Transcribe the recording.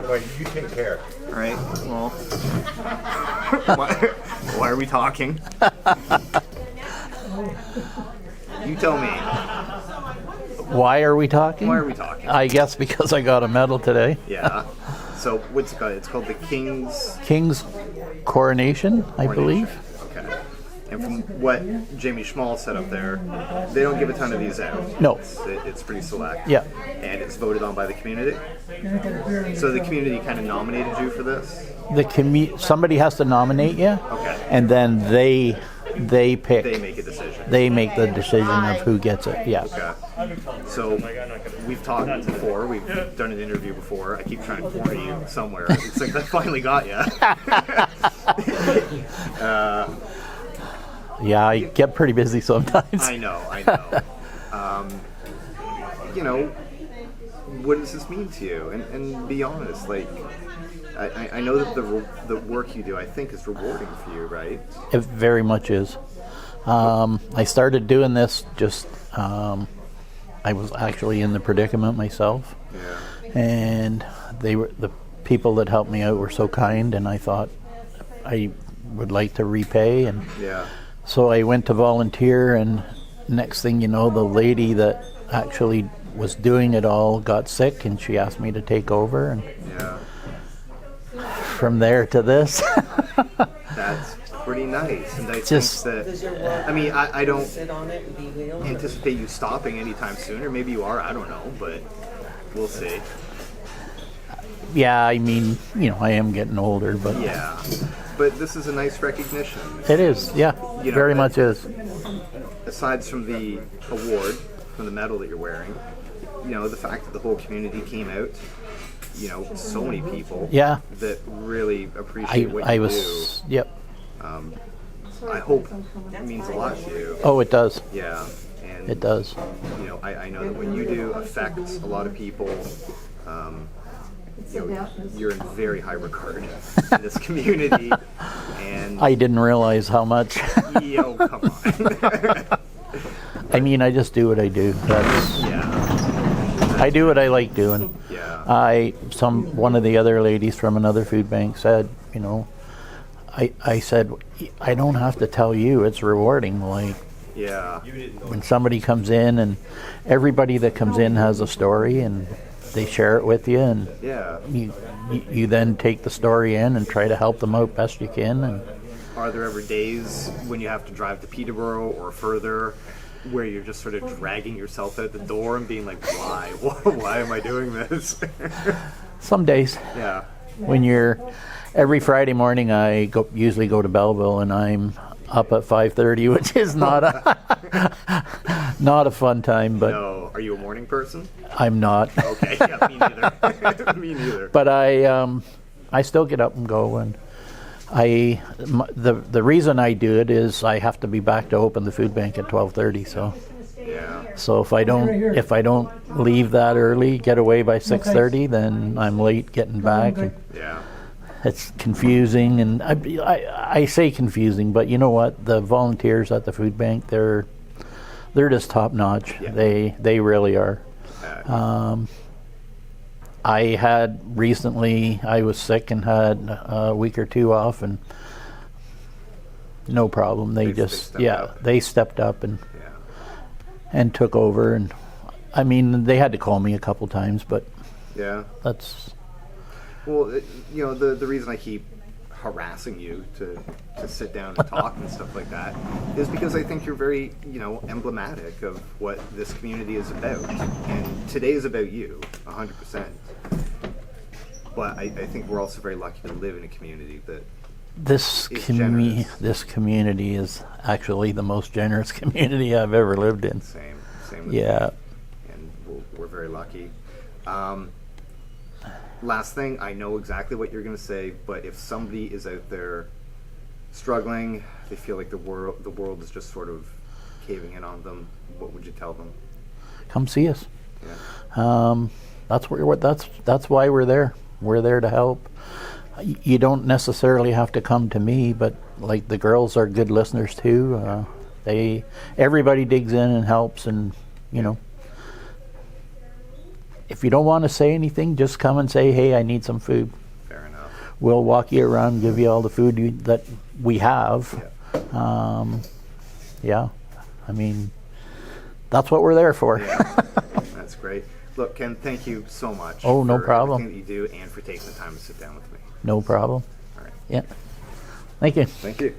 Wait, you take care. All right. Well, why are we talking? You tell me. Why are we talking? Why are we talking? I guess because I got a medal today. Yeah. So what's it called? It's called the King's Coronation, I believe. Okay. And from what Jamie Schmall said up there, they don't give a ton of these out. No. It's pretty select. Yeah. And it's voted on by the community. So the community kind of nominated you for this? Somebody has to nominate you. Okay. And then they pick. They make a decision. They make the decision of who gets it. Yeah. Okay. So we've talked before. We've done an interview before. I keep trying to corner you somewhere. It's like I finally got you. Yeah, I get pretty busy sometimes. I know. What does this mean to you? And be honest, like, I know that the work you do, I think, is rewarding for you, right? It very much is. I started doing this just, I was actually in the predicament myself. Yeah. And the people that helped me out were so kind, and I thought I would like to repay. And Yeah. so I went to volunteer, and next thing you know, the lady that actually was doing it all got sick, and she asked me to take over. And Yeah. from there to this. That's pretty nice. And I Just- think that, I mean, I don't anticipate you stopping anytime soon, or maybe you are, I don't know, but we'll see. Yeah, I mean, I am getting older, but Yeah. But this is a nice recognition. it is, yeah, very much is. Aside from the award, from the medal that you're wearing, the fact that the whole community came out, so many people Yeah. that really appreciate what you I was, do. yep. I hope it means a lot to you. Oh, it does. Yeah. And It does. I know that what you do affects a lot of people. You're in very high regard in this community, and I didn't realize how much. come on. I mean, I just do what I do. I do what I like doing. Yeah. One of the other ladies from another food bank said, I said, I don't have to tell you, it's rewarding. Like, Yeah. when somebody comes in, and everybody that comes in has a story, and they share it with you, and Yeah. you then take the story in and try to help them out best you can. And Are there ever days when you have to drive to Peterborough or further where you're just sort of dragging yourself out the door and being like, why? Why am I doing this? some days, Yeah. when every Friday morning, I usually go to Belleville, and I'm up at 5:30, which is not a fun time, but No. Are you a morning person? I'm not. Okay. Yeah, me neither. Me neither. But I still get up and go, and the reason I do it is I have to be back to open the food bank at 12:30. Yeah. So if I don't leave that early, get away by 6:30, then I'm late getting back. And Yeah. it's confusing, and I say confusing, but you know what? The volunteers at the food bank, they're just top notch. Yeah. They really are. I was sick and had a week or two off, and no problem. They stepped up and took over. And I mean, they had to call me a couple times, but Yeah. that's. Well, the reason I keep harassing you to sit down and talk and stuff like that is because I think you're very, emblematic of what this community is about. And today is about you, 100%. But I think we're also very lucky to live in a community that This generous. this community is actually the most generous community I've ever lived in. same with Yeah. me. And we're very lucky. Last thing, I know exactly what you're going to say, but if somebody is out there struggling, they feel like the world is just sort of caving in on them, what would you tell them? Come see us. Yeah. That's why we're there. We're there to help. You don't necessarily have to come to me, but like the girls are good listeners too. Everybody digs in and helps, and if you don't want to say anything, just come and say, hey, I need some food. Fair enough. We'll walk you around, give you all the food that we have. Yeah. I mean, that's what we're there for. Yeah. That's great. Look, Ken, thank you so much. Oh, no for problem. everything that you do and for taking the time to sit down with me. No problem. All right. Yeah. Thank you. Thank you.